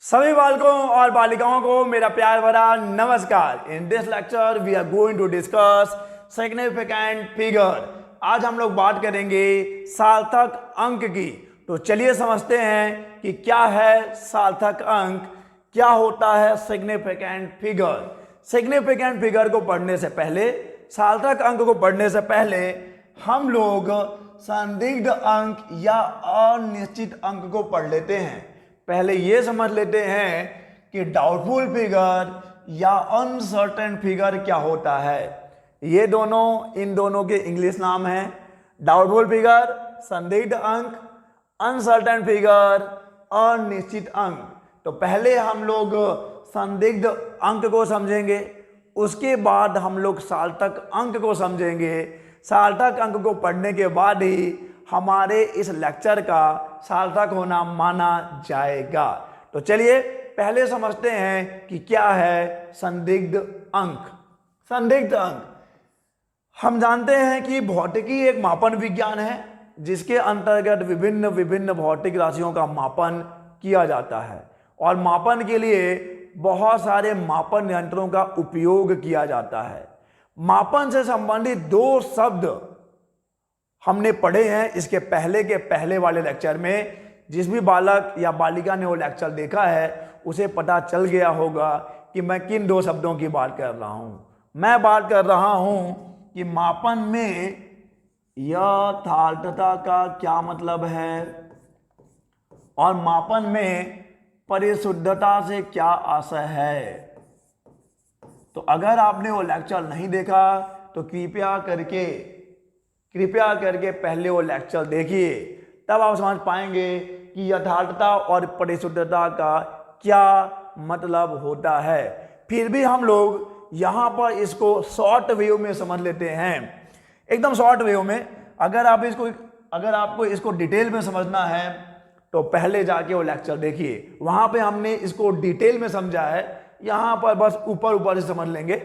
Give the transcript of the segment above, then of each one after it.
सभी बालकों और बालिकाओं को मेरा प्यार भरा नमस्कार। In this lecture we are going to discuss significant figure. आज हम लोग बात करेंगे सार्थक अंक की। तो चलिए समझते हैं कि क्या है सार्थक अंक, क्या होता है सिग्निफिकेंट फिगर। सिग्निफिकेंट फिगर को पढ़ने से पहले, सार्थक अंक को पढ़ने से पहले हम लोग संदिग्ध अंक या अनिश्चित अंक को पढ़ लेते हैं। पहले ये समझ लेते हैं कि डाउटफुल फिगर या अनसर्टेन फिगर क्या होता है। ये दोनों, इन दोनों के इंग्लिश नाम हैं। डाउटफुल फिगर संदिग्ध अंक, अनसर्टेन फिगर अनिश्चित अंक। तो पहले हम लोग संदिग्ध अंक को समझेंगे, उसके बाद हम लोग सार्थक अंक को समझेंगे। सार्थक अंक को पढ़ने के बाद ही हमारे इस लेक्चर का सार्थक होना माना जाएगा। तो चलिए पहले समझते हैं कि क्या है संदिग्ध अंक। संदिग्ध अंक, हम जानते हैं कि भौतिकी एक मापन विज्ञान है जिसके अंतर्गत विभिन्न विभिन्न भौतिक राशियों का मापन किया जाता है और मापन के लिए बहुत सारे मापन यंत्रों का उपयोग किया जाता है। मापन से संबंधित दो शब्द हमने पढ़े हैं इसके पहले के पहले वाले लेक्चर में। जिस भी बालक या बालिका ने वो लेक्चर देखा है उसे पता चल गया होगा कि मैं किन दो शब्दों की बात कर रहा हूं। मैं बात कर रहा हूं कि मापन में यथार्थता का क्या मतलब है और मापन में परिशुद्धता से क्या आशय है। तो अगर आपने वो लेक्चर नहीं देखा तो कृपया करके पहले वो लेक्चर देखिए, तब आप समझ पाएंगे कि यथार्थता और परिशुद्धता का क्या मतलब होता है। फिर भी हम लोग यहाँ पर इसको शॉर्ट व्यू में समझ लेते हैं, एकदम शॉर्ट व्यू में। अगर आपको इसको डिटेल में समझना है तो पहले जाके वो लेक्चर देखिए, वहाँ पे हमने इसको डिटेल में समझा है। यहाँ पर बस ऊपर ऊपर से समझ लेंगे।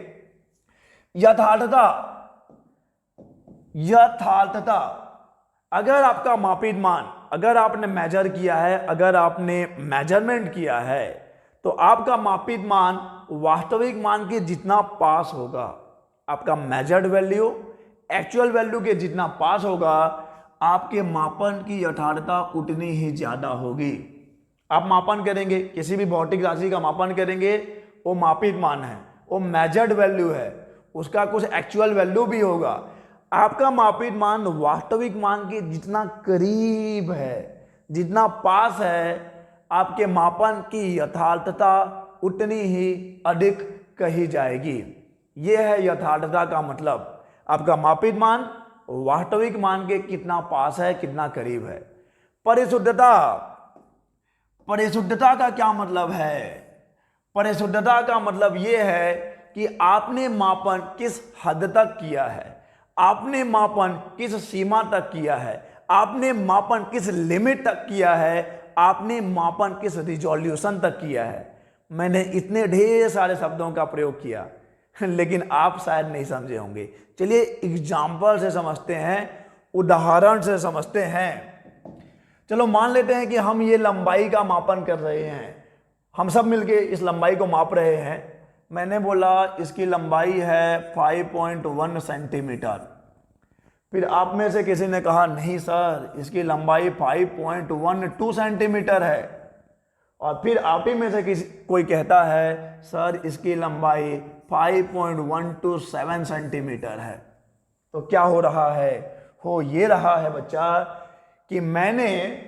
यथार्थता, अगर आपका मापित मान, अगर आपने मेजर किया है, अगर आपने मेजरमेंट किया है तो आपका मापित मान वास्तविक मान के जितना पास होगा, आपका मेजर्ड वैल्यू एक्चुअल वैल्यू के जितना पास होगा, आपके मापन की यथार्थता उतनी ही ज्यादा होगी। आप मापन करेंगे, किसी भी भौतिक राशि का मापन करेंगे, वो मापित मान है, वो मेजर्ड वैल्यू है, उसका कुछ एक्चुअल वैल्यू भी होगा। आपका मापित मान वास्तविक मान के जितना करीब है, जितना पास है, आपके मापन की यथार्थता उतनी ही अधिक कही जाएगी। यह है यथार्थता का मतलब। आपका मापित मान वास्तविक मान के कितना पास है, कितना करीब है। परिशुद्धता का क्या मतलब है? परिशुद्धता का मतलब यह है कि आपने मापन किस हद तक किया है, आपने मापन किस सीमा तक किया है, आपने मापन किस लिमिट तक किया है, आपने मापन किस रिजोल्यूशन तक किया है। मैंने इतने ढेर सारे शब्दों का प्रयोग किया लेकिन आप शायद नहीं समझे होंगे। चलिए एग्जाम्पल से समझते हैं, उदाहरण से समझते हैं। चलो मान लेते हैं कि हम ये लंबाई का मापन कर रहे हैं, हम सब मिलके इस लंबाई को माप रहे हैं। मैंने बोला इसकी लंबाई है 5.1 सेंटीमीटर। फिर आप में से किसी ने कहा नहीं सर, इसकी लंबाई 5.12 सेंटीमीटर है। और फिर आप ही में से कोई कहता है सर इसकी लंबाई 5.127 सेंटीमीटर है। तो क्या हो रहा है? हो ये रहा है बच्चा कि मैंने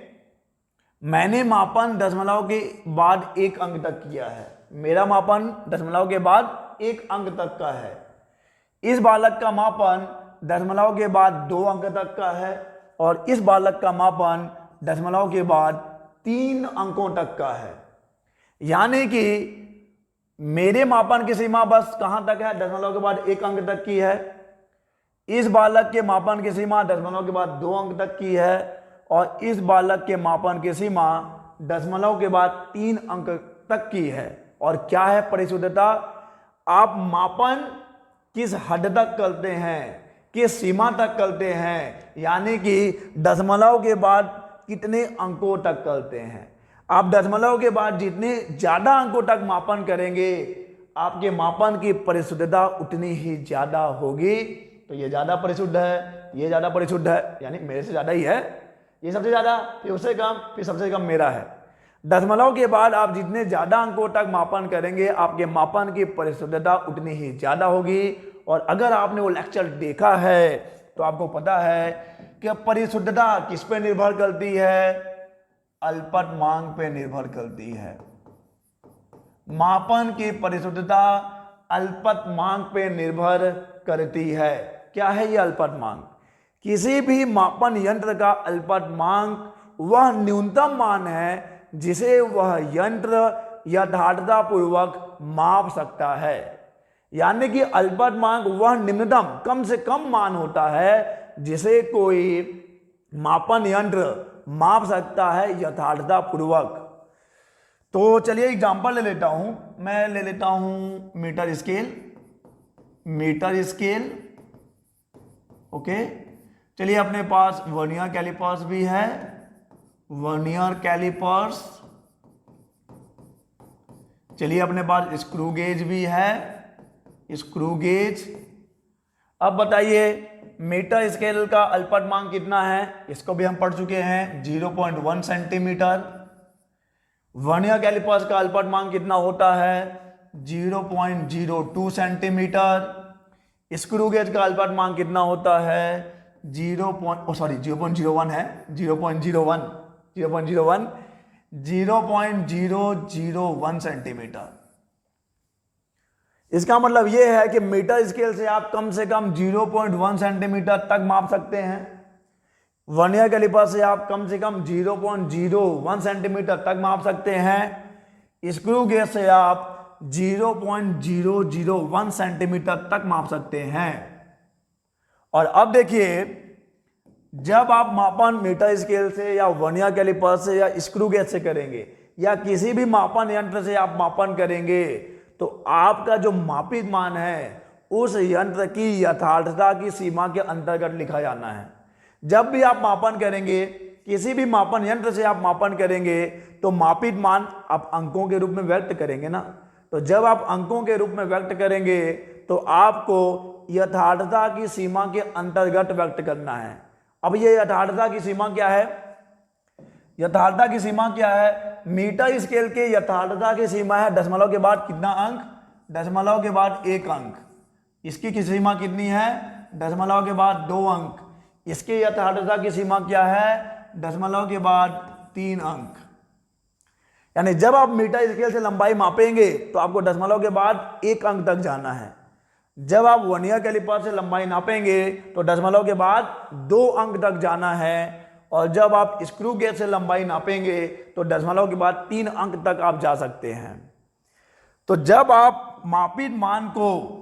मापन दशमलव के बाद एक अंक तक किया है। मेरा मापन दशमलव के बाद एक अंक तक का है। इस बालक का मापन दशमलव के बाद 2 अंक तक का है और इस बालक का मापन दशमलव के बाद 3 अंकों तक का है। यानी कि मेरे मापन की सीमा बस कहां तक है? दशमलव के बाद 1 अंक तक की है। इस बालक के मापन की सीमा दशमलव के बाद 2 अंक तक की है और इस बालक के मापन की सीमा दशमलव के बाद 3 अंक तक की है। और क्या है परिशुद्धता? आप मापन किस हद तक करते हैं, किस सीमा तक करते हैं, यानी कि दशमलव के बाद कितने अंकों तक करते हैं। आप दशमलव के बाद जितने ज्यादा अंकों तक मापन करेंगे आपके मापन की परिशुद्धता उतनी ही ज्यादा होगी। तो ये ज्यादा परिशुद्ध है, ये ज्यादा परिशुद्ध है, यानी मेरे से ज्यादा ही है, ये सबसे ज्यादा, फिर उससे कम, फिर सबसे कम मेरा है। दशमलव के बाद आप जितने ज्यादा अंकों तक मापन करेंगे आपके मापन की परिशुद्धता उतनी ही ज्यादा होगी। और अगर आपने वो लेक्चर देखा है तो आपको पता है कि परिशुद्धता किस पे निर्भर करती है, अल्पतमांक पे निर्भर करती है। मापन की परिशुद्धता अल्पतमांक पे निर्भर करती है। क्या है ये अल्पतमांक? किसी भी मापन यंत्र का अल्पतमांक वह न्यूनतम मान है जिसे वह यंत्र यथार्थता पूर्वक माप सकता है। यानी कि अल्पतमांक वह निम्नतम कम से कम मान होता है जिसे कोई मापन यंत्र माप सकता है यथार्थता पूर्वक। तो चलिए एग्जांपल ले लेता हूं, मैं ले लेता हूं metre scale. Metre scale, okay. चलिए अपने पास वर्नियर कैलिपर्स भी है, वर्नियर कैलिपर्स। चलिए अपने पास स्क्रू गेज भी है, स्क्रू गेज। अब बताइए मीटर स्केल का अल्पतमांक कितना है, इसको भी हम पढ़ चुके हैं, 0.1 सेंटीमीटर। वर्नियर कैलिपर्स का अल्पतमांक कितना होता है, 0.02 सेंटीमीटर। स्क्रू गेज का अल्पतमांक कितना होता है, 0.01 है, 0.01 सेंटीमीटर। इसका मतलब यह है कि मीटर स्केल से आप कम से कम 0.1 सेंटीमीटर तक माप सकते हैं। वर्नियर कैलिपर से आप कम से कम 0.01 सेंटीमीटर तक माप सकते हैं। स्क्रू गेज से आप 0.001 सेंटीमीटर तक माप सकते हैं। और अब देखिए, जब आप मापन मीटर स्केल से या वर्नियर कैलिपर से या स्क्रू गेज से करेंगे या किसी भी मापन यंत्र से आप मापन करेंगे तो आपका जो मापित मान है उस यंत्र की यथार्थता की सीमा के अंतर्गत लिखा जाना है। जब भी आप मापन करेंगे, किसी भी मापन यंत्र से आप मापन करेंगे तो मापित मान आप अंकों के रूप में व्यक्त करेंगे ना। तो जब आप अंकों के रूप में व्यक्त करेंगे तो आपको यथार्थता की सीमा के अंतर्गत व्यक्त करना है। अब ये यथार्थता की सीमा क्या है? यथार्थता की सीमा क्या है? मीटर स्केल के यथार्थता की सीमा है दशमलव के बाद कितना अंक, दशमलव के बाद 1 अंक। इसकी की सीमा कितनी है, दशमलव के बाद 2 अंक। इसकी यथार्थता की सीमा क्या है, दशमलव के बाद 3 अंक। यानी जब आप मीटर स्केल से लंबाई मापेंगे तो आपको दशमलव के बाद 1 अंक तक जाना है। जब आप वर्नियर कैलिपर से लंबाई नापेंगे तो दशमलव के बाद 2 अंक तक जाना है। और जब आप स्क्रू गेज से लंबाई नापेंगे तो दशमलव के बाद 3 अंक तक आप जा सकते हैं। तो जब आप मापित मान को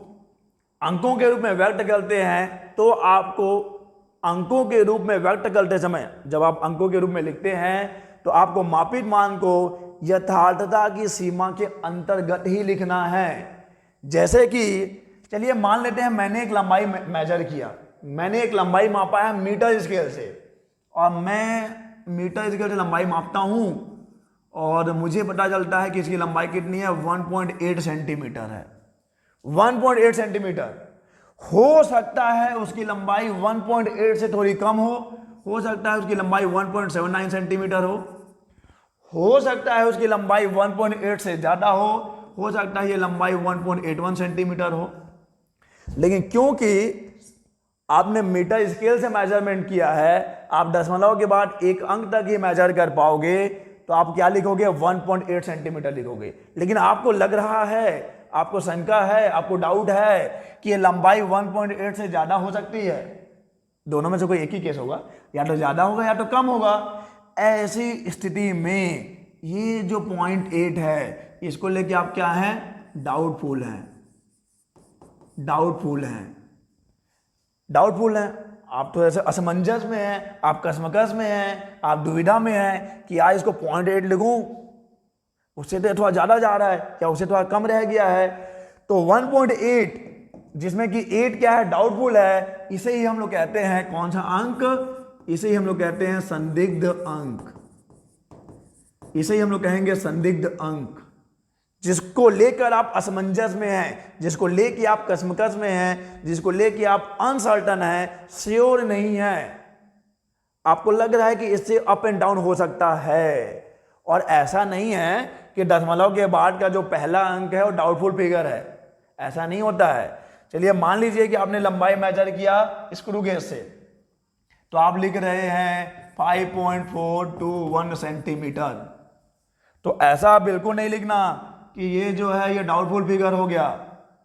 अंकों के रूप में व्यक्त करते हैं तो आपको अंकों के रूप में व्यक्त करते समय, जब आप अंकों के रूप में लिखते हैं तो आपको मापित मान को यथार्थता की सीमा के अंतर्गत ही लिखना है। जैसे कि चलिए मान लेते हैं मैंने एक लंबाई मेजर किया, मैंने एक लंबाई मापा है मीटर स्केल से, और मैं मीटर स्केल से लंबाई मापता हूं और मुझे पता चलता है कि इसकी लंबाई कितनी है, 1.8 सेंटीमीटर है। 1.8 सेंटीमीटर। हो सकता है उसकी लंबाई 1.8 से थोड़ी कम हो सकता है उसकी लंबाई 1.79 सेंटीमीटर हो सकता है उसकी लंबाई 1.8 से ज्यादा हो सकता है ये लंबाई 1.81 सेंटीमीटर हो। लेकिन क्योंकि आपने मीटर स्केल से मेजरमेंट किया है, आप दशमलव के बाद 1 अंक तक ही मेजर कर पाओगे, तो आप क्या लिखोगे, 1.8 सेंटीमीटर लिखोगे। लेकिन आपको लग रहा है, आपको शंका है, आपको डाउट है कि ये लंबाई 1.8 से ज्यादा हो सकती है, दोनों में से कोई एक ही केस होगा, या तो ज्यादा होगा या तो कम होगा। ऐसी स्थिति में ये जो 0.8 है इसको लेके आप क्या हैं, डाउटफुल हैं। आप तो ऐसे असमंजस में हैं, आप कसमकस में हैं, आप दुविधा में हैं कि यार इसको 0.8 लिखूं, उससे तो थोड़ा ज्यादा जा रहा है या उससे थोड़ा कम रह गया है। तो 1.8 जिसमें कि 8 क्या है, डाउटफुल है, इसे ही हम लोग कहते हैं कौन सा अंक, इसे ही हम लोग कहते हैं संदिग्ध अंक। इसे ही हम लोग कहेंगे संदिग्ध अंक। जिसको लेकर आप असमंजस में हैं, जिसको लेके आप कसमकस में हैं, जिसको लेके आप अनसर्टन हैं, श्योर नहीं है, आपको लग रहा है कि इससे अप एंड डाउन हो सकता है, और ऐसा नहीं है कि दशमलव के बाद का जो पहला अंक है वो डाउटफुल फिगर है, ऐसा नहीं होता है। चलिए मान लीजिए कि आपने लंबाई मेजर किया स्क्रू गेज से, तो आप लिख रहे हैं 5.421 सेंटीमीटर, तो ऐसा बिल्कुल नहीं लिखना कि ये जो है ये डाउटफुल फिगर हो गया,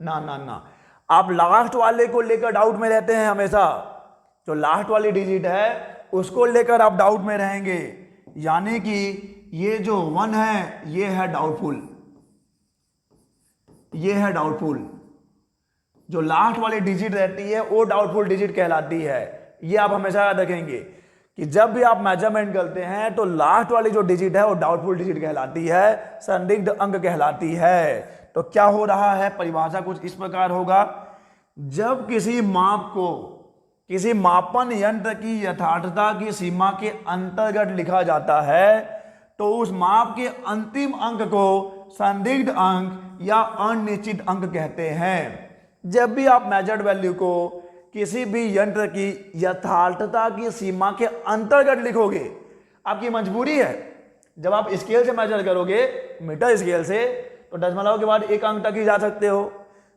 ना ना ना। आप लास्ट वाले को लेकर डाउट में रहते हैं हमेशा, जो लास्ट वाली डिजिट है उसको लेकर आप डाउट में रहेंगे, यानी कि ये जो 1 है ये है डाउटफुल, ये है डाउटफुल। जो लास्ट वाली डिजिट रहती है वो डाउटफुल डिजिट कहलाती है। ये आप हमेशा याद रखेंगे कि जब भी आप मेजरमेंट करते हैं तो लास्ट वाली जो डिजिट है वो डाउटफुल डिजिट कहलाती है, संदिग्ध अंक कहलाती है। तो क्या हो रहा है, परिभाषा कुछ इस प्रकार होगा, जब किसी माप को किसी मापन यंत्र की यथार्थता की सीमा के अंतर्गत लिखा जाता है तो उस माप के अंतिम अंक को संदिग्ध अंक या अनिश्चित अंक कहते हैं। जब भी आप मेजर्ड वैल्यू को किसी भी यंत्र की यथार्थता की सीमा के अंतर्गत लिखोगे, आपकी मजबूरी है, जब आप स्केल से मेजर करोगे मीटर स्केल से तो दशमलव के बाद 1 अंक तक ही जा सकते हो।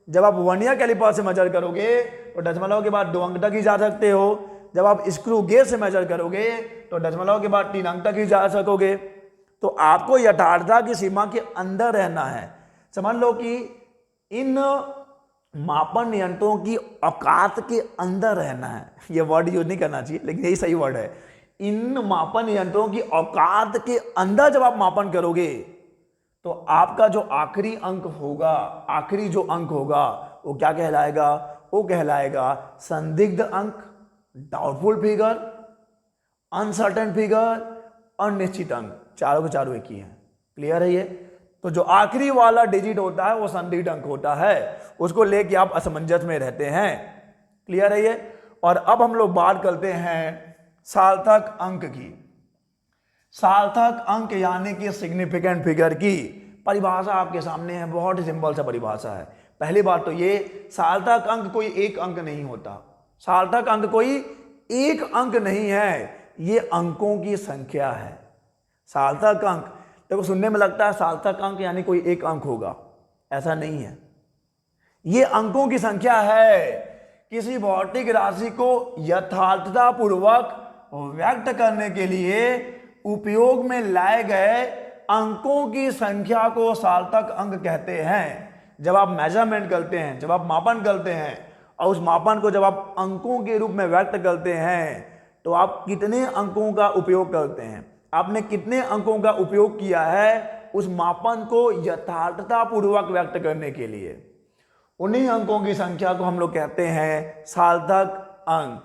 जब आप वर्नियर कैलिपर से मेजर करोगे तो दशमलव के बाद 2 अंक तक ही जा सकते हो। जब आप स्क्रू गेज से मेजर करोगे तो दशमलव के बाद 3 अंक तक ही जा सकोगे। तो आपको यथार्थता की सीमा के अंदर रहना है। समझ लो कि इन मापन यंत्रों की औकात के अंदर रहना है। ये वर्ड यूज नहीं करना चाहिए लेकिन यही सही वर्ड है। इन मापन यंत्रों की औकात के अंदर जब आप मापन करोगे तो आपका जो आखिरी अंक होगा, आखिरी जो अंक होगा वो क्या कहलाएगा, वो कहलाएगा संदिग्ध अंक, डाउटफुल फिगर, अनसर्टेन फिगर, अनिश्चित अंक। चारों के चारों एक ही है। क्लियर है ये? तो जो आखिरी वाला डिजिट होता है वो संदिग्ध अंक होता है, उसको लेके आप असमंजस में रहते हैं। क्लियर है ये? और अब हम लोग बात करते हैं सार्थक अंक की। सार्थक अंक यानी कि सिग्निफिकेंट फिगर की परिभाषा आपके सामने है। बहुत ही सिंपल सा परिभाषा है। पहली बात तो ये, सार्थक अंक कोई एक अंक नहीं होता। सार्थक अंक कोई एक अंक नहीं है, ये अंकों की संख्या है। सार्थक अंक, देखो सुनने में लगता है सार्थक अंक यानी कोई एक अंक होगा, ऐसा नहीं है। ये अंकों की संख्या है। किसी भौतिक राशि को यथार्थता पूर्वक व्यक्त करने के लिए उपयोग में लाए गए अंकों की संख्या को सार्थक अंक कहते हैं। जब आप मेजरमेंट करते हैं, जब आप मापन करते हैं और उस मापन को जब आप अंकों के रूप में व्यक्त करते हैं तो आप कितने अंकों का उपयोग करते हैं, आपने कितने अंकों का उपयोग किया है उस मापन को यथार्थता पूर्वक व्यक्त करने के लिए, उन्हीं अंकों की संख्या को हम लोग कहते हैं सार्थक अंक।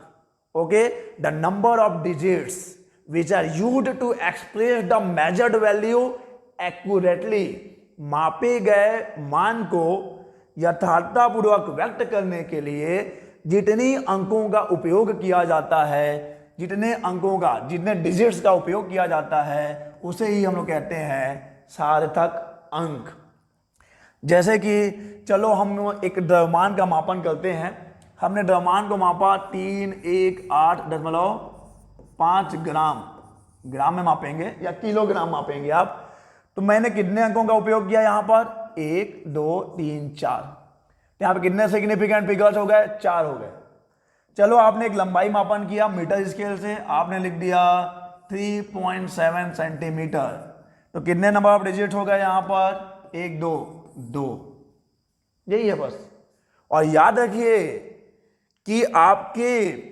Okay, the number of digits which are used to express the measured value accurately, मापे गए मान को यथार्थता पूर्वक व्यक्त करने के लिए जितनी अंकों का उपयोग किया जाता है, जितने अंकों का, जितने डिजिट्स का उपयोग किया जाता है उसे ही हम लोग कहते हैं सार्थक अंक। जैसे कि चलो हम एक द्रव्यमान का मापन करते हैं। हमने द्रव्यमान को मापा 318.5 ग्राम, ग्राम में मापेंगे या किलोग्राम मापेंगे आप। तो मैंने कितने अंकों का उपयोग किया यहाँ पर, 1 2 3 4। यहाँ पे कितने सिग्निफिकेंट फिगर्स हो गए, 4 हो गए। चलो आपने एक लंबाई मापन किया मीटर स्केल से, आपने लिख दिया 3.7 सेंटीमीटर। तो कितने नंबर ऑफ डिजिट हो गए यहाँ पर, 1 2 2, यही है बस। और याद रखिए कि आपके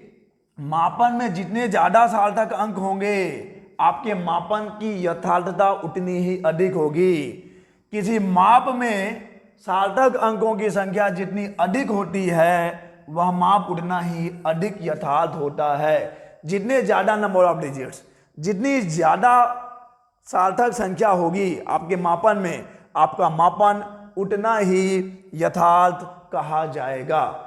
मापन में जितने ज्यादा सार्थक अंक होंगे आपके मापन की यथार्थता उतनी ही अधिक होगी। किसी माप में सार्थक अंकों की संख्या जितनी अधिक होती है वह माप उतना ही अधिक यथार्थ होता है। जितने ज्यादा नंबर ऑफ डिजिट्स, जितनी ज्यादा सार्थक संख्या होगी आपके मापन में, आपका मापन उतना ही यथार्थ कहा जाएगा।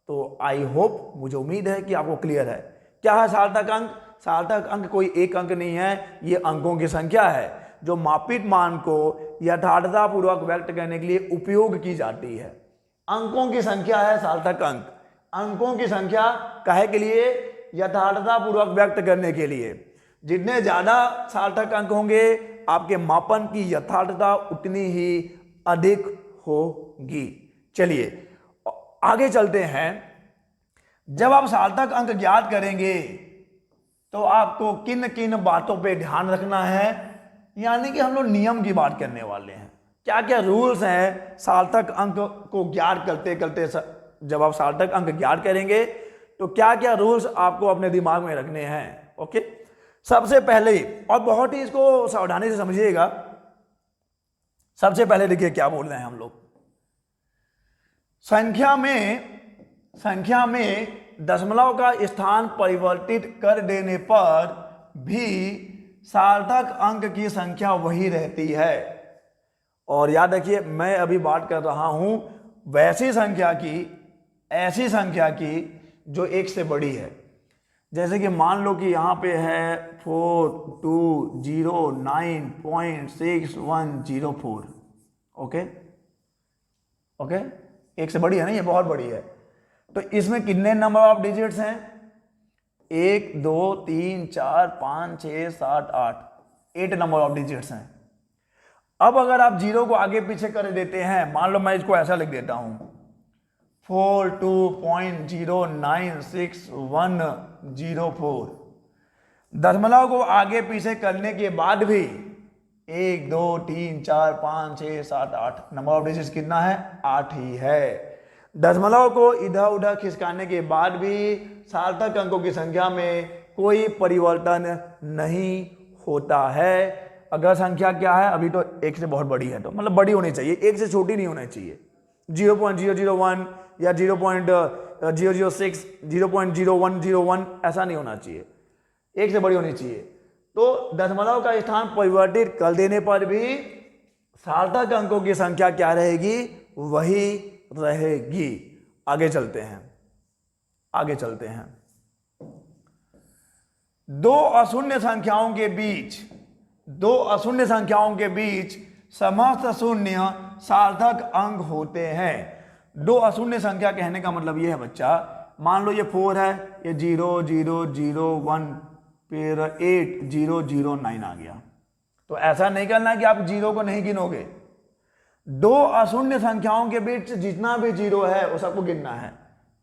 तो आई होप, मुझे उम्मीद है कि आपको क्लियर है क्या है सार्थक अंक। सार्थक अंक कोई एक अंक नहीं है, ये अंकों की संख्या है। जो मापित मान को यथार्थतापूर्वक व्यक्त करने के लिए उपयोग की जाती है। अंकों की संख्या है सार्थक अंक। अंकों की संख्या काहे के लिए? यथार्थतापूर्वक व्यक्त करने के लिए। जितने ज्यादा सार्थक अंक होंगे आपके मापन की यथार्थता उतनी ही अधिक होगी। चलिए आगे चलते हैं। जब आप सार्थक अंक ज्ञात करेंगे तो आपको किन किन बातों पे ध्यान रखना है, यानी कि हम लोग नियम की बात करने वाले हैं। क्या क्या रूल्स हैं सार्थक अंक को ज्ञात करते करते। जब आप सार्थक अंक ज्ञात करेंगे तो क्या क्या रूल्स आपको अपने दिमाग में रखने हैं। ओके, सबसे पहले, और बहुत ही इसको सावधानी से समझिएगा, सबसे पहले देखिए क्या बोल रहे हैं हम लोग। संख्या में दशमलव का स्थान परिवर्तित कर देने पर भी सार्थक अंक की संख्या वही रहती है। और याद रखिए मैं अभी बात कर रहा हूं वैसी संख्या की, ऐसी संख्या की जो एक से बड़ी है। जैसे कि मान लो कि यहां पे है 4209.6104। ओके, एक से बड़ी है ना, ये बहुत बड़ी है। तो इसमें कितने नंबर ऑफ डिजिट्स हैं? 1 2 3 4 5 6 7 8, 8 नंबर ऑफ डिजिट्स हैं। अब अगर आप जीरो को आगे पीछे कर देते हैं, मान लो मैं इसको ऐसा लिख देता हूं 42.096104। दशमलव को आगे पीछे करने के बाद भी 1 2 3 4 5 6 7 8 नंबर ऑफ डिजिट्स कितना है? 8 ही है। दशमलव को इधर उधर खिसकाने के बाद भी सार्थक अंकों की संख्या में कोई परिवर्तन नहीं होता है। अगर संख्या क्या है, अभी तो एक से बहुत बड़ी है, तो मतलब बड़ी होनी चाहिए, एक से छोटी नहीं होनी चाहिए। 0.001 या 0.006, 0.0101 ऐसा नहीं होना चाहिए, एक से बड़ी होनी चाहिए। तो दशमलव का स्थान परिवर्तित कर देने पर भी सार्थक अंकों की संख्या क्या रहेगी? वही रहेगी। आगे चलते हैं। दो अशून्य संख्याओं के बीच समस्त शून्य सार्थक अंक होते हैं। दो अशून्य संख्या कहने का मतलब यह है बच्चा, मान लो ये 4 है, ये 0 0 0 1 फिर 8 0 0 9 आ गया। तो ऐसा नहीं करना है कि आप जीरो को नहीं गिनोगे। दो अशून्य संख्याओं के बीच जितना भी जीरो है वो सबको गिनना है।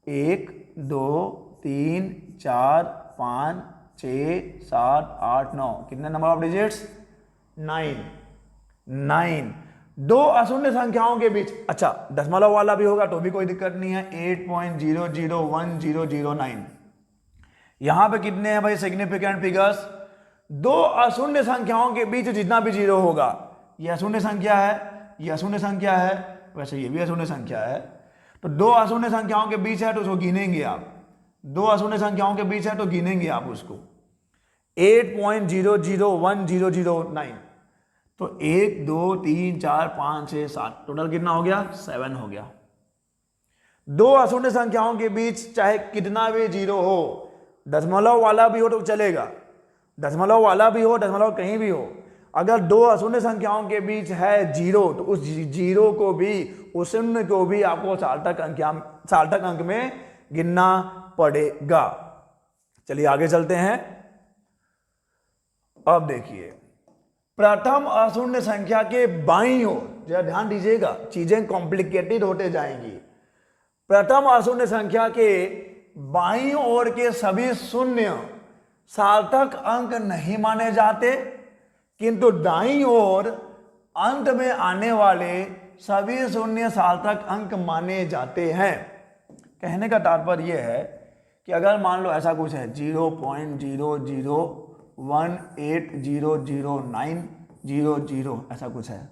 1 2 3 4 5 6 7 8 9, कितने नंबर ऑफ डिजिट्स? 9। दो अशून्य संख्याओं के बीच, अच्छा दशमलव वाला भी होगा तो भी कोई दिक्कत नहीं है। 8.001009, यहां पे कितने हैं भाई सिग्निफिकेंट फिगर्स? दो अशून्य संख्याओं के बीच जितना भी जीरो होगा, ये अशून्य संख्या है, ये अशून्य संख्या है, वैसे ये भी अशून्य संख्या है। तो दो अशून्य संख्याओं के बीच है तो उसको गिनेंगे आप। दो अशून्य संख्याओं के बीच है तो गिनेंगे आप उसको। 8.001009, तो 1 2 3 4 5 6 7, टोटल कितना हो गया? 7 हो गया। दो अशून्य संख्याओं के बीच चाहे कितना भी जीरो हो, दशमलव वाला भी हो तो चलेगा, दशमलव वाला भी हो, दशमलव कहीं भी हो, अगर दो अशून्य संख्याओं के बीच है जीरो तो उस जीरो को भी, उस शून्य को भी आपको सार्थक अंक में गिनना पड़ेगा। चलिए आगे चलते हैं। अब देखिए प्रथम अशून्य संख्या के बाईं ओर, जरा ध्यान दीजिएगा, चीजें कॉम्प्लिकेटेड होते जाएंगी। प्रथम अशून्य संख्या के बाईं ओर के सभी शून्य सार्थक अंक नहीं माने जाते, किंतु दाईं ओर अंत में आने वाले सभी शून्य सार्थक अंक माने जाते हैं। कहने का तात्पर्य यह है कि अगर मान लो ऐसा कुछ है 0.001800900 ऐसा कुछ है,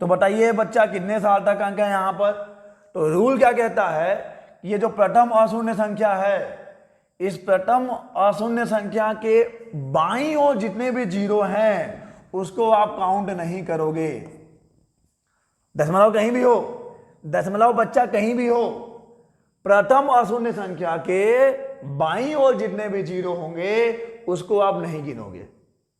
तो बताइए बच्चा कितने सार्थक अंक हैं यहां पर? तो रूल क्या कहता है, ये जो प्रथम अशून्य संख्या है, इस प्रथम अशून्य संख्या के बाईं ओर जितने भी जीरो हैं उसको आप काउंट नहीं करोगे। दशमलव कहीं भी हो, दशमलव बच्चा कहीं भी हो, प्रथम अशून्य संख्या के बाईं ओर जितने भी जीरो होंगे उसको आप नहीं गिनोगे।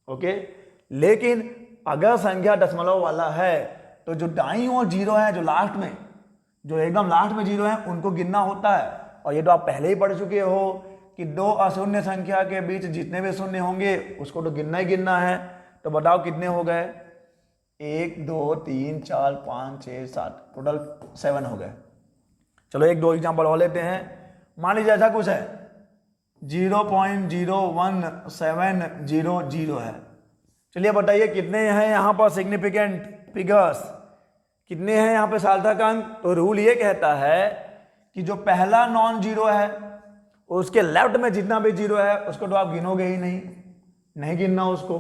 ओके, लेकिन अगर संख्या दशमलव वाला है तो जो दाईं ओर जीरो है, जो लास्ट में, जो एकदम लास्ट में जीरो है, उनको गिनना होता है। और ये तो आप पहले ही पढ़ चुके हो कि दो अशून्य संख्या के बीच जितने भी शून्य होंगे उसको तो गिनना ही गिनना है। तो बताओ कितने हो गए? 1 2 3 4 5 6 7, टोटल 7 हो गए। चलो एक दो एग्जाम्पल और लेते हैं। मान लीजिए ऐसा कुछ है 0.01700 है। चलिए बताइए कितने हैं यहाँ पर सिग्निफिकेंट फिगर्स, कितने हैं यहाँ पे सार्थक अंक? तो रूल ये कहता है कि जो पहला नॉन जीरो है उसके लेफ्ट में जितना भी जीरो है उसको तो आप गिनोगे ही नहीं गिनना उसको।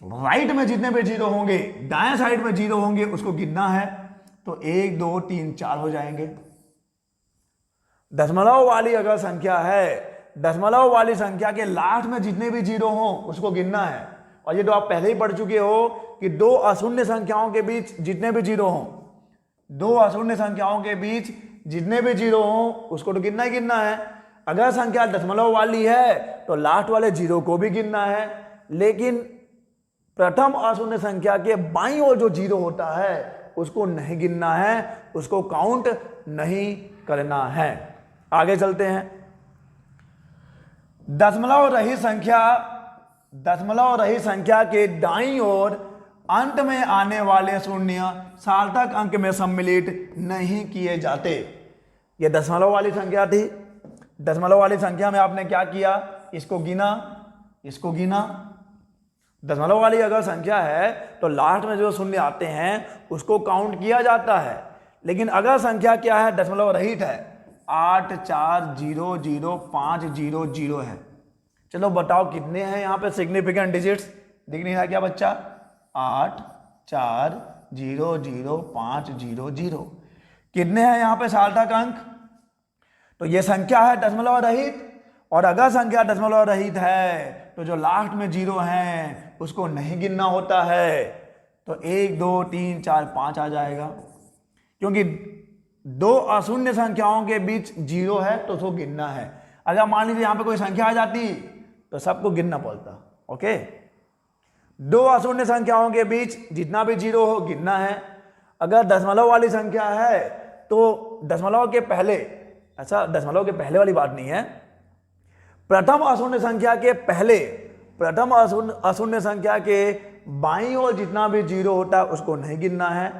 राइट में जितने भी जीरो होंगे, दाएं साइड में जीरो होंगे, उसको गिनना है। तो 1 2 3 4 हो जाएंगे। दशमलव वाली अगर संख्या है, दशमलव वाली संख्या के लास्ट में जितने भी जीरो हो उसको गिनना है। और ये तो आप पहले ही पढ़ चुके हो कि दो अशून्य संख्याओं के बीच जितने भी जीरो हो, दो अशून्य संख्याओं के बीच जितने भी जीरो हो उसको तो गिनना ही गिनना है। अगर संख्या दशमलव वाली है तो लास्ट वाले जीरो को भी गिनना है, लेकिन प्रथम अशून्य संख्या के बाईं ओर जो जीरो होता है उसको नहीं गिनना है, उसको काउंट नहीं करना है। आगे चलते हैं। दशमलव रहित संख्या के दाईं ओर अंत में आने वाले शून्य सार्थक अंक में सम्मिलित नहीं किए जाते। यह दशमलव वाली संख्या थी। दशमलव वाली संख्या में आपने क्या किया? इसको गिना, इसको गिना। दशमलव वाली अगर संख्या है तो लास्ट में जो शून्य आते हैं उसको काउंट किया जाता है। लेकिन अगर संख्या क्या है? दशमलव रहित है, 8400500 है। चलो बताओ कितने हैं यहाँ पे सिग्निफिकेंट डिजिट्स? दिख नहीं रहा क्या बच्चा? 8400500। कितने हैं यहाँ पे सार्थक अंक? तो ये संख्या है दशमलव रहित, और अगर संख्या दशमलव रहित है तो जो लास्ट में जीरो हैं उसको नहीं गिनना होता है। तो 1 2 3 4 5 आ जाएगा, क्योंकि दो अशून्य संख्याओं के बीच जीरो है तो उसको गिनना है। अगर मान लीजिए यहाँ पे कोई संख्या आ जाती तो सबको गिनना पड़ता। ओके, दो अशून्य संख्याओं के बीच जितना भी जीरो हो गिनना है। अगर दशमलव वाली संख्या है तो दशमलव के पहले, अच्छा दशमलव के पहले वाली बात नहीं है, प्रथम अशून्य संख्या के पहले, प्रथम अशून्य संख्या के बाईं ओर जितना भी जीरो होता है उसको नहीं गिनना है।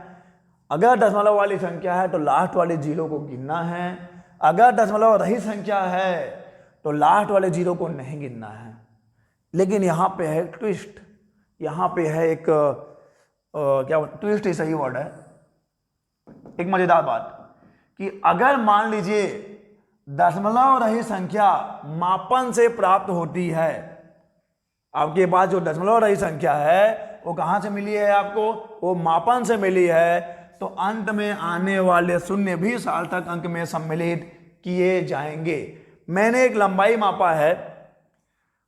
अगर दशमलव वाली संख्या है तो लास्ट वाले जीरो को गिनना है। अगर दशमलव रहित संख्या है तो लास्ट वाले जीरो को नहीं गिनना है। लेकिन यहाँ पे है ट्विस्ट, यहाँ पे है एक क्या ट्विस्ट ही सही वर्ड है, एक मजेदार बात कि अगर मान लीजिए दशमलव रहित संख्या मापन से प्राप्त होती है, आपके पास जो दशमलव रहित संख्या है वो कहाँ से मिली है आपको? वो मापन से मिली है। तो अंत में आने वाले शून्य भी सार्थक अंक में सम्मिलित किए जाएंगे। मैंने एक लंबाई मापा है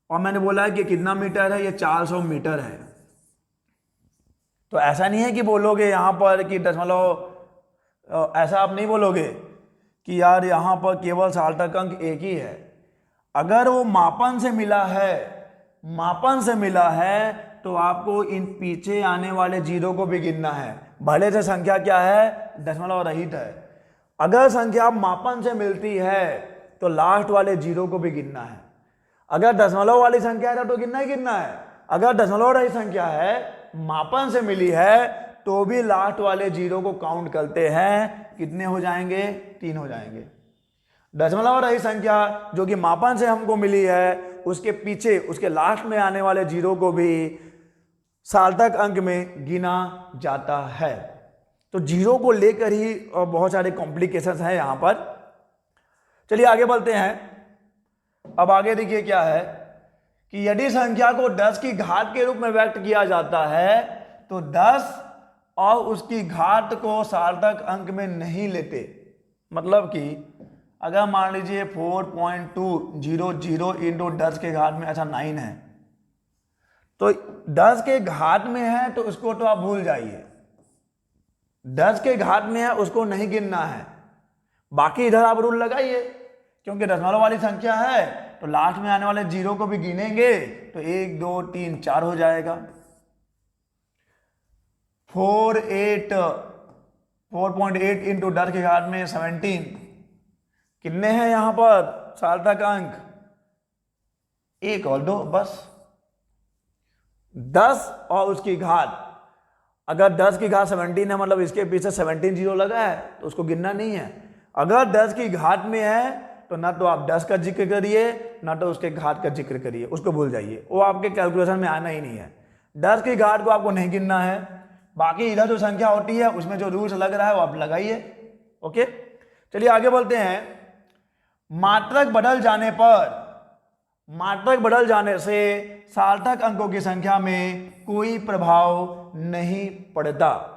और मैंने बोला है कि कितना मीटर है? ये 400 मीटर है। तो ऐसा नहीं है कि बोलोगे यहाँ पर कि दशमलव, ऐसा आप नहीं बोलोगे कि यार यहाँ पर केवल सार्थक अंक एक ही है। अगर वो मापन से मिला है, मापन से मिला है तो आपको इन पीछे आने वाले जीरो को भी गिनना है, भले से संख्या क्या है? दशमलव रहित है। अगर संख्या मापन से मिलती है तो लास्ट वाले जीरो को भी गिनना है। अगर दशमलव वाली संख्या है तो गिनना ही गिनना है। अगर दशमलव रहित संख्या है, मापन से मिली है, तो भी लास्ट वाले जीरो को काउंट करते हैं। कितने हो जाएंगे? 3 हो जाएंगे। दशमलव रहित संख्या जो कि मापन से हमको मिली है उसके पीछे, उसके लास्ट में आने वाले जीरो को भी सार्थक अंक में गिना जाता है। तो जीरो को लेकर ही बहुत सारे कॉम्प्लिकेशंस हैं यहाँ पर। चलिए आगे बढ़ते हैं। अब आगे देखिए क्या है कि यदि संख्या को 10 की घात के रूप में व्यक्त किया जाता है तो 10 और उसकी घात को सार्थक अंक में नहीं लेते। मतलब कि अगर मान लीजिए 4.200 इंटू 10 के घात में, अच्छा 9 है, तो 10 के घात में है तो उसको तो आप भूल जाइए, 10 के घात में है उसको नहीं गिनना है। बाकी इधर आप रूल लगाइए, क्योंकि दशमलव वाली संख्या है तो लास्ट में आने वाले जीरो को भी गिनेंगे तो 1 2 3 4 हो जाएगा। 4.8 इंटू 10 की घात में 17। कितने हैं यहां पर सार्थक अंक? एक और दो बस। 10 और उसकी घात, अगर 10 की घात 17 है मतलब इसके पीछे 17 जीरो लगा है तो उसको गिनना नहीं है। अगर 10 की घात में है तो ना तो आप 10 का जिक्र करिए ना तो उसके घात का जिक्र करिए, उसको भूल जाइए, वो आपके कैलकुलेशन में आना ही नहीं है। 10 की घात को आपको नहीं गिनना है, बाकी इधर जो संख्या होती है उसमें जो रूल्स लग रहा है वो आप लगाइए। ओके, चलिए आगे बढ़ते हैं। मात्रक बदल जाने से सार्थक अंकों की संख्या में कोई प्रभाव नहीं पड़ता।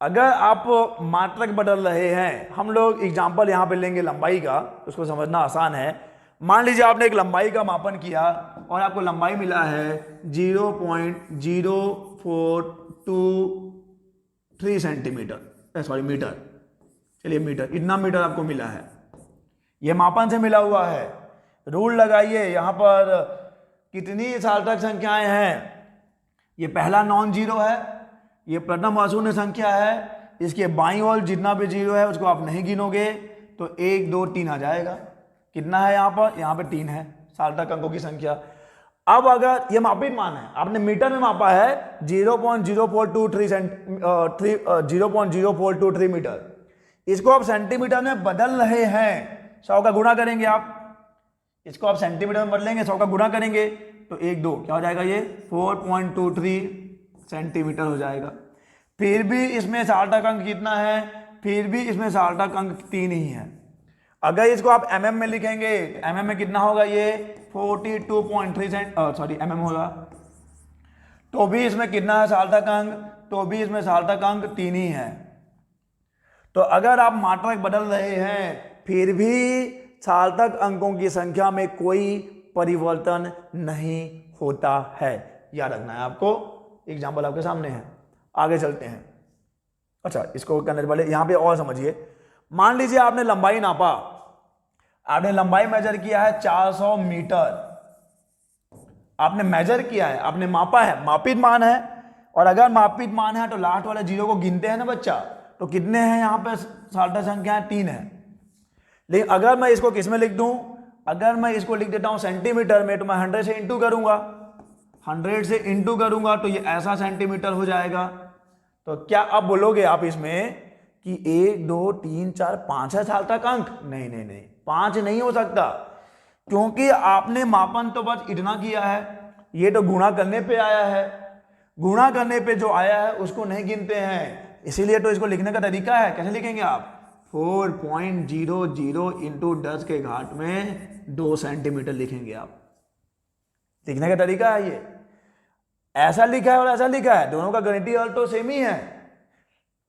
अगर आप मात्रक बदल रहे हैं, हम लोग एग्जाम्पल यहां पे लेंगे लंबाई का, उसको समझना आसान है। मान लीजिए आपने एक लंबाई का मापन किया और आपको लंबाई मिला है 0.0423 सेंटीमीटर, सॉरी मीटर, चलिए मीटर, इतना मीटर आपको मिला है, यह मापन से मिला हुआ है। रूल लगाइए, यहां पर कितनी सार्थक संख्याएं हैं? ये पहला नॉन जीरो है, ये प्रथम अशून्य संख्या है, इसके बाईं ओर जितना भी जीरो है उसको आप नहीं गिनोगे तो 1 2 3 आ जाएगा। कितना है यहाँ पर? यहाँ पे 3 है सार्थक अंकों की संख्या। अब अगर ये मापित मान है, आपने मीटर में मापा है 0.0423 मीटर, इसको आप सेंटीमीटर में बदल रहे हैं, 100 का गुणा करेंगे आप, इसको आप सेंटीमीटर में बदलेंगे, 100 का गुणा करेंगे तो 1 2 क्या हो जाएगा? ये 4.23 सेंटीमीटर हो जाएगा। फिर भी इसमें सार्थक अंक कितना है? फिर भी इसमें सार्थक अंक 3 ही है। अगर इसको आप mm में लिखेंगे, mm में कितना होगा? ये 42.3 mm होगा, तो भी इसमें कितना है सार्थक अंक? तो भी इसमें सार्थक अंक 3 ही है। तो अगर आप मात्रक बदल रहे हैं फिर भी सार्थक अंकों की संख्या में कोई परिवर्तन नहीं होता है, याद रखना है आपको। एग्जाम्पल आपके सामने है, आगे चलते हैं। अच्छा, इसको करने से पहले यहां पे और समझिए। मान लीजिए आपने लंबाई नापा, आपने लंबाई मेजर किया है 400 मीटर, आपने मेजर किया है, आपने मापा है, मापित मान है। और अगर मापित मान है तो लास्ट वाले जीरो को गिनते हैं ना बच्चा, तो कितने हैं यहाँ पे सार्थक संख्या? 3 है। लेकिन अगर मैं इसको किस में लिख दूं? अगर मैं इसको लिख देता हूं सेंटीमीटर में, तो मैं 100 से इंटू करूंगा, 100 से इंटू करूंगा तो ये ऐसा सेंटीमीटर हो जाएगा। तो क्या आप बोलोगे आप इसमें कि 1 2 3 4 5 है सार्थक अंक? नहीं नहीं नहीं, 5 नहीं हो सकता, क्योंकि आपने मापन तो बस इतना किया है, ये तो गुणा करने पे आया है, गुणा करने पे जो आया है उसको नहीं गिनते हैं। इसीलिए तो इसको लिखने का तरीका है, कैसे लिखेंगे आप? 4.00 इंटू 10 के घात में 2 सेंटीमीटर लिखेंगे आप। लिखने का तरीका है ये, ऐसा लिखा है और ऐसा लिखा है, दोनों का गणितीय अर्थ तो सेम ही है।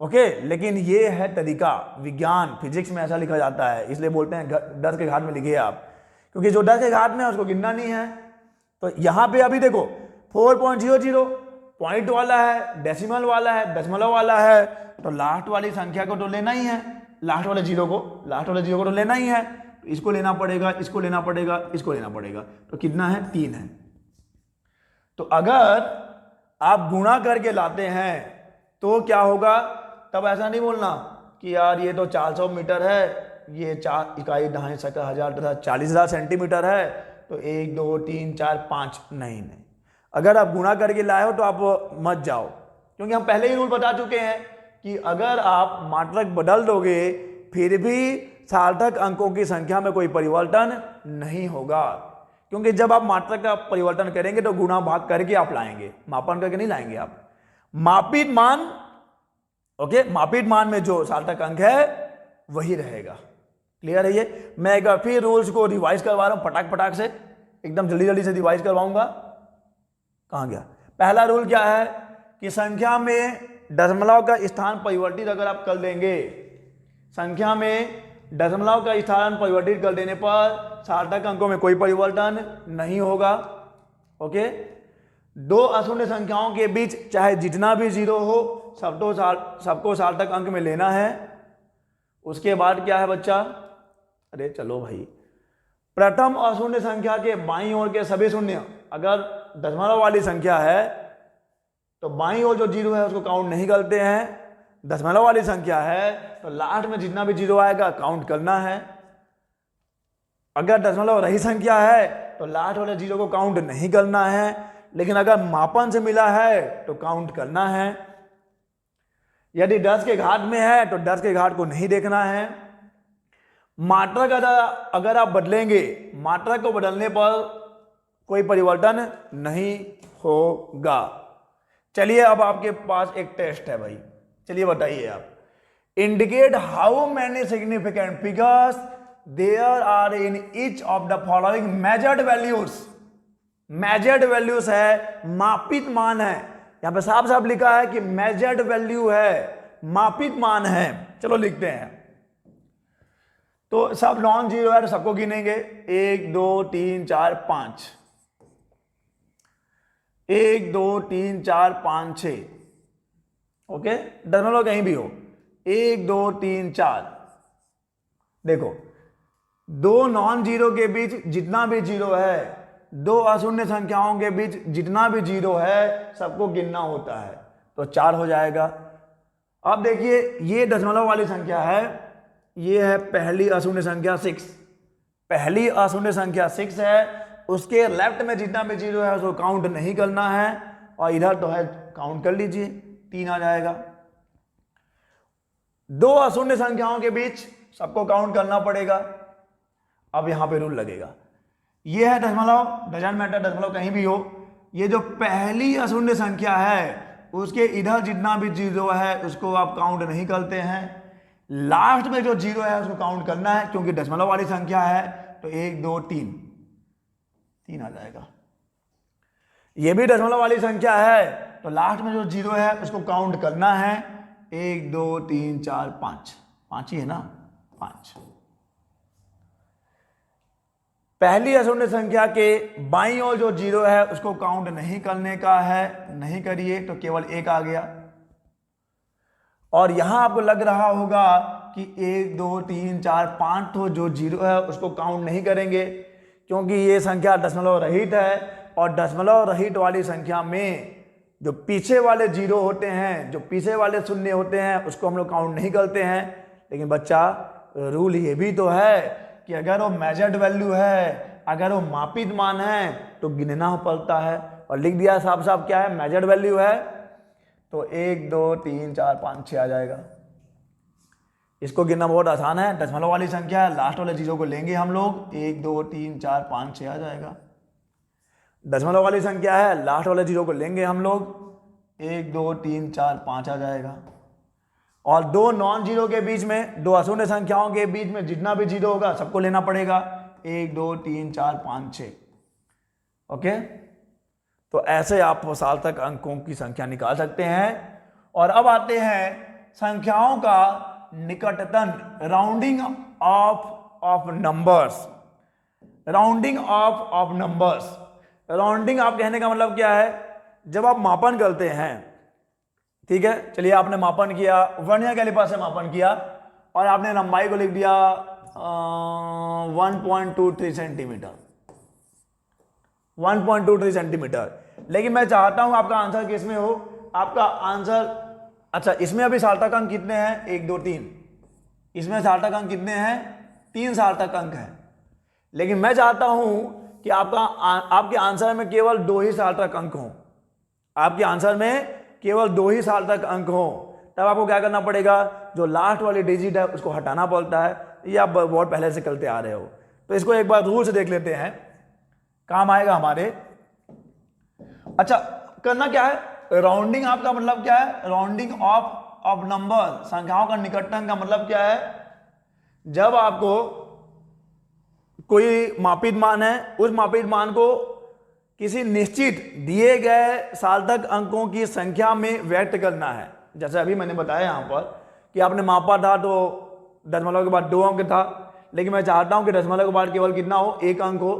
ओके, लेकिन ये है तरीका, विज्ञान फिजिक्स में ऐसा लिखा जाता है, इसलिए बोलते हैं 10 के घात में लिखिए आप, क्योंकि जो 10 के घात में है उसको गिनना नहीं है। तो यहां पे अभी देखो 4.00 पॉइंट वाला है, डेसिमल वाला है, दशमलव वाला है, तो लास्ट वाली संख्या को तो लेना ही है, लास्ट वाले जीरो को तो लेना ही है। इसको लेना पड़ेगा, इसको लेना पड़ेगा, इसको लेना पड़ेगा, तो कितना है? 3 है। तो अगर आप गुणा करके लाते हैं तो क्या होगा? तब ऐसा नहीं बोलना कि यार ये तो 400 मीटर है, ये 4 इकाई दहाई सका 1000 40,000 सेंटीमीटर है, तो 1 2 3 4 5 नहीं नहीं। अगर आप गुणा करके लाए हो तो आप मत जाओ, क्योंकि हम पहले ही रूल बता चुके हैं कि अगर आप मात्रक बदल दोगे फिर भी सार्थक अंकों की संख्या में कोई परिवर्तन नहीं होगा, क्योंकि जब आप मात्रक का परिवर्तन करेंगे तो गुणा भाग करके आप लाएंगे, मापन करके नहीं लाएंगे आप। मापित मान, ओके, मापित मान में जो सार्थक अंक है वही रहेगा। क्लियर है ये? मैं एक बार फिर रूल्स को रिवाइज करवा रहा हूं, फटाक फटाक से, एकदम जल्दी जल्दी से रिवाइज करवाऊंगा। कहां गया? पहला रूल क्या है कि संख्या में दशमलव का स्थान परिवर्तित अगर आप कर देंगे, संख्या में दशमलव का स्थान परिवर्तित कर देने पर सार्थक अंकों में कोई परिवर्तन नहीं होगा। ओके, 2 अशून्य संख्याओं के बीच चाहे जितना भी जीरो हो सबको सार्थक अंक में लेना है। उसके बाद क्या है बच्चा? अरे चलो भाई, प्रथम अशून्य संख्या के बाईं ओर के सभी शून्य, अगर दशमलव वाली संख्या है तो बाईं ओर जो जीरो है उसको काउंट नहीं करते हैं। दशमलव वाली संख्या है तो लास्ट में जितना भी जीरो आएगा काउंट करना है। अगर दशमलव रही संख्या है तो लास्ट वाले जीरो को काउंट नहीं करना है, लेकिन अगर मापन से मिला है तो काउंट करना है। यदि 10 के घात में है तो 10 के घात को नहीं देखना है। मात्रक अगर आप बदलेंगे, मात्रक को बदलने पर कोई परिवर्तन नहीं होगा। चलिए अब आपके पास एक टेस्ट है भाई, चलिए बताइए आप। Indicate how many significant figures there are in each of the following measured values. Measured values है, मापित मान है। यहां पे साफ साफ लिखा है कि मेजर्ड वैल्यू है, मापित मान है। चलो लिखते हैं। तो सब नॉन जीरो है तो सबको गिनेंगे। 1 2 3 4 5, 1 2 3 4 5 6। ओके, दशमलव कहीं भी हो। 1 2 3 4। देखो, दो नॉन जीरो के बीच जितना भी जीरो है, दो अशून्य संख्याओं के बीच जितना भी जीरो है, सबको गिनना होता है। तो 4 हो जाएगा। अब देखिए, ये दशमलव वाली संख्या है, ये है पहली अशून्य संख्या 6। पहली अशून्य संख्या 6 है, उसके लेफ्ट में जितना भी जीरो है उसको काउंट नहीं करना है, और इधर तो है, काउंट कर लीजिए, 3 आ जाएगा। दो अशून्य संख्याओं के बीच सबको काउंट करना पड़ेगा। अब यहां पे रूल लगेगा, ये है दशमलव, डजंट मैटर, दशमलव कहीं भी हो। ये जो पहली अशून्य संख्या है उसके इधर जितना भी जीरो है उसको आप काउंट नहीं करते हैं। लास्ट में जो जीरो है उसको काउंट करना है, क्योंकि दशमलव वाली संख्या है। तो 1 2 3 आ जाएगा। ये भी दशमलव वाली संख्या है, तो लास्ट में जो जीरो है उसको काउंट करना है। 1 2 3 4 5, 5 ही है ना, 5। पहली अशून्य संख्या के बाईं ओर जो जीरो है उसको काउंट नहीं करने का है, नहीं करिए तो केवल 1 आ गया। और यहां आपको लग रहा होगा कि 1 2 3 4 5 तो जो जीरो है उसको काउंट नहीं करेंगे, क्योंकि ये संख्या दशमलव रहित है, और दशमलव रहित वाली संख्या में जो पीछे वाले जीरो होते हैं, जो पीछे वाले शून्य होते हैं, उसको हम लोग काउंट नहीं करते हैं। लेकिन बच्चा, रूल ये भी तो है कि अगर वो मेजर्ड वैल्यू है, अगर वो मापित मान है, तो गिनना पड़ता है। और लिख दिया साफ साफ क्या है, मेजर्ड वैल्यू है। तो 1 2 3 4 5 6 आ जाएगा। इसको गिनना बहुत आसान है, दशमलव वाली संख्या है, लास्ट वाले जीरो को लेंगे हम लोग। 1 2 3 4 5 6 आ जाएगा। दशमलव वाली संख्या है, लास्ट वाले जीरो को लेंगे हम लोग। 1 2 3 4 5 आ जाएगा। और दो नॉन जीरो के बीच में, दो अशून्य संख्याओं के बीच में जितना भी जीरो होगा सबको लेना पड़ेगा। 1 2 3 4 5 6। ओके, तो ऐसे आप सार्थक अंकों की संख्या निकाल सकते हैं। और अब आते हैं संख्याओं का निकटतम, rounding off numbers. Rounding off numbers. Rounding आप कहने का मतलब क्या है, जब आप मापन करते हैं, ठीक है, चलिए आपने मापन किया, वर्नियर कैलिपर से मापन किया, और आपने लंबाई को लिख दिया 1.23 सेंटीमीटर, 1.23 सेंटीमीटर। लेकिन मैं चाहता हूं आपका आंसर किस में हो, आपका आंसर, अच्छा इसमें अभी सार्थक अंक कितने हैं, 1 2 3। इसमें सार्थक अंक कितने हैं, 3 सार्थक अंक हैं। लेकिन मैं चाहता हूं कि आपके आंसर में केवल 2 ही सार्थक अंक हों, आपके आंसर में केवल 2 ही सार्थक अंक हों। तब आपको क्या करना पड़ेगा, जो लास्ट वाली डिजिट है उसको हटाना पड़ता है। ये आप बहुत पहले से करते आ रहे हो, तो इसको एक बार रूल से देख लेते हैं, काम आएगा हमारे। अच्छा, करना क्या है, राउंडिंग आपका मतलब क्या है, राउंडिंग ऑफ नंबर, संख्याओं का निकटतम का मतलब क्या है, जब आपको कोई मापित मान है, उस मापित मान को किसी निश्चित दिए गए सार्थक अंकों की संख्या में व्यक्त करना है। जैसे अभी मैंने बताया यहाँ पर कि आपने मापा था तो दशमलव के बाद 2 अंक था, लेकिन मैं चाहता हूँ कि दशमलव के बाद केवल कितना हो, 1 अंक हो।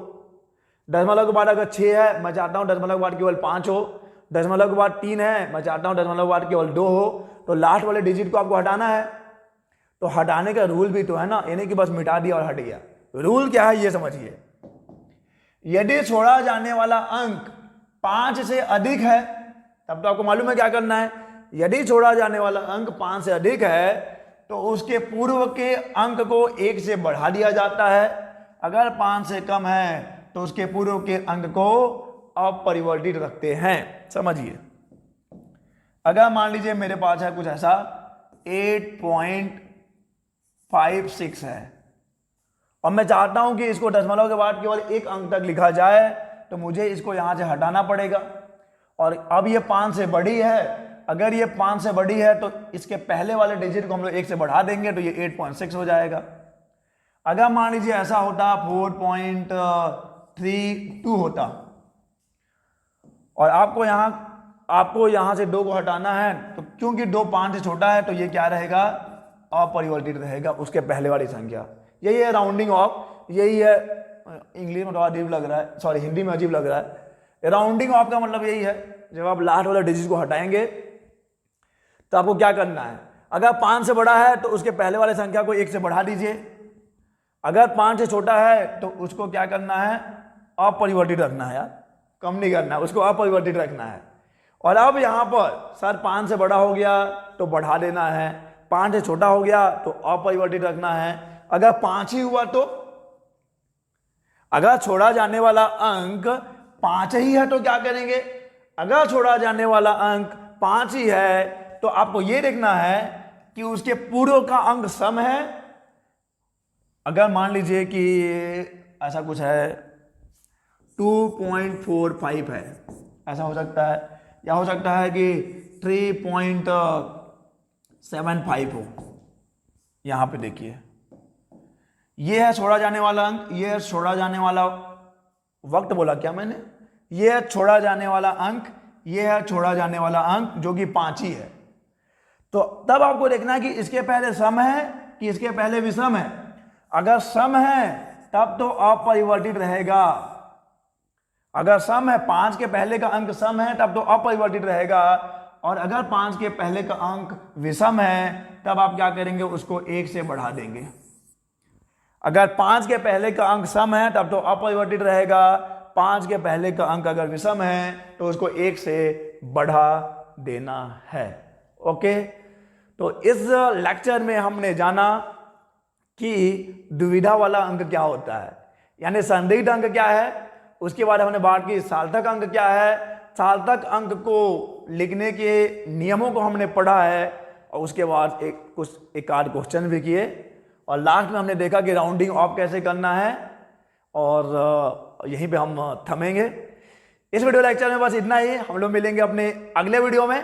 दशमलव के बाद अगर 6 है, मैं चाहता हूँ दशमलव के बाद केवल 5 हो। दशमलव के बाद 3 है, मैं चाहता हूँ दशमलव के बाद केवल 2 हो। तो लास्ट वाले डिजिट को आपको हटाना है। तो हटाने का रूल भी तो है ना, यानी कि बस मिटा दिया और हट गया। रूल क्या है ये समझिए, यदि छोड़ा जाने वाला अंक 5 से अधिक है, तब तो आपको मालूम है क्या करना है। यदि छोड़ा जाने वाला अंक 5 से अधिक है तो उसके पूर्व के अंक को 1 से बढ़ा दिया जाता है। अगर 5 से कम है तो उसके पूर्व के अंक को अपरिवर्तित रखते हैं। समझिए, अगर मान लीजिए मेरे पास है कुछ ऐसा 8.56 है और मैं चाहता हूं कि इसको दशमलव के बाद केवल एक अंक तक लिखा जाए, तो मुझे इसको यहां से हटाना पड़ेगा। और अब ये 5 से बड़ी है, अगर ये 5 से बड़ी है तो इसके पहले वाले डिजिट को हम लोग 1 से बढ़ा देंगे तो ये 8.6 हो जाएगा। अगर मान लीजिए ऐसा होता 4.32 होता और आपको यहां से 2 को हटाना है, तो क्योंकि 2 5 से छोटा है तो ये क्या रहेगा, अपरिवर्तित रहेगा उसके पहले वाली संख्या। यही है राउंडिंग ऑफ, यही है, इंग्लिश में थोड़ा अजीब लग रहा है, सॉरी हिंदी में अजीब लग रहा है। राउंडिंग ऑफ का मतलब यही है, जब आप लास्ट वाला डिजिट को हटाएंगे तो आपको क्या करना है, अगर 5 से बड़ा है तो उसके पहले वाले संख्या को 1 से बढ़ा दीजिए, अगर 5 से छोटा है तो उसको क्या करना है, अपरिवर्तित रखना है यार, कम नहीं करना है, उसको अपरिवर्तित रखना है। और अब यहां पर सर 5 से बड़ा हो गया तो बढ़ा देना है, 5 से छोटा हो गया तो अपरिवर्तित रखना है। अगर 5 ही हुआ तो, अगर छोड़ा जाने वाला अंक 5 ही है तो क्या करेंगे, अगर छोड़ा जाने वाला अंक 5 ही है तो आपको यह देखना है कि उसके पूर्व का अंक सम है। अगर मान लीजिए कि ऐसा कुछ है 2.45 है, ऐसा हो सकता है, या हो सकता है कि 3.75 हो। यहां पे देखिए, ये है छोड़ा जाने वाला अंक, ये है छोड़ा जाने वाला वक्त, बोला क्या मैंने, ये है छोड़ा जाने वाला अंक, ये है छोड़ा जाने वाला अंक जो कि 5 ही है। तो तब आपको देखना है कि इसके पहले सम है कि इसके पहले विषम है। अगर सम है तब तो अपरिवर्तित रहेगा, अगर सम है, 5 के पहले का अंक सम है तब तो अपरिवर्तित रहेगा, और अगर 5 के पहले का अंक विषम है तब आप क्या करेंगे, उसको 1 से बढ़ा देंगे। अगर 5 के पहले का अंक सम है तब तो अपरिवर्तित रहेगा, 5 के पहले का अंक अगर विषम है तो उसको 1 से बढ़ा देना है। ओके, तो इस लेक्चर में हमने जाना कि द्विविधा वाला अंक क्या होता है, यानी संदिग्ध अंक क्या है, उसके बाद हमने बात की सार्थक अंक क्या है, सार्थक अंक को लिखने के नियमों को हमने पढ़ा है, और उसके बाद एक आध क्वेश्चन भी किए, और लास्ट में हमने देखा कि राउंडिंग ऑफ कैसे करना है, और यहीं पे हम थमेंगे। इस वीडियो लेक्चर में बस इतना ही। हम लोग मिलेंगे अपने अगले वीडियो में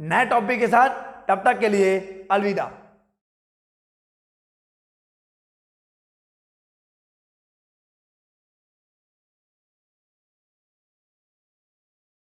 नए टॉपिक के साथ। तब तक के लिए अलविदा।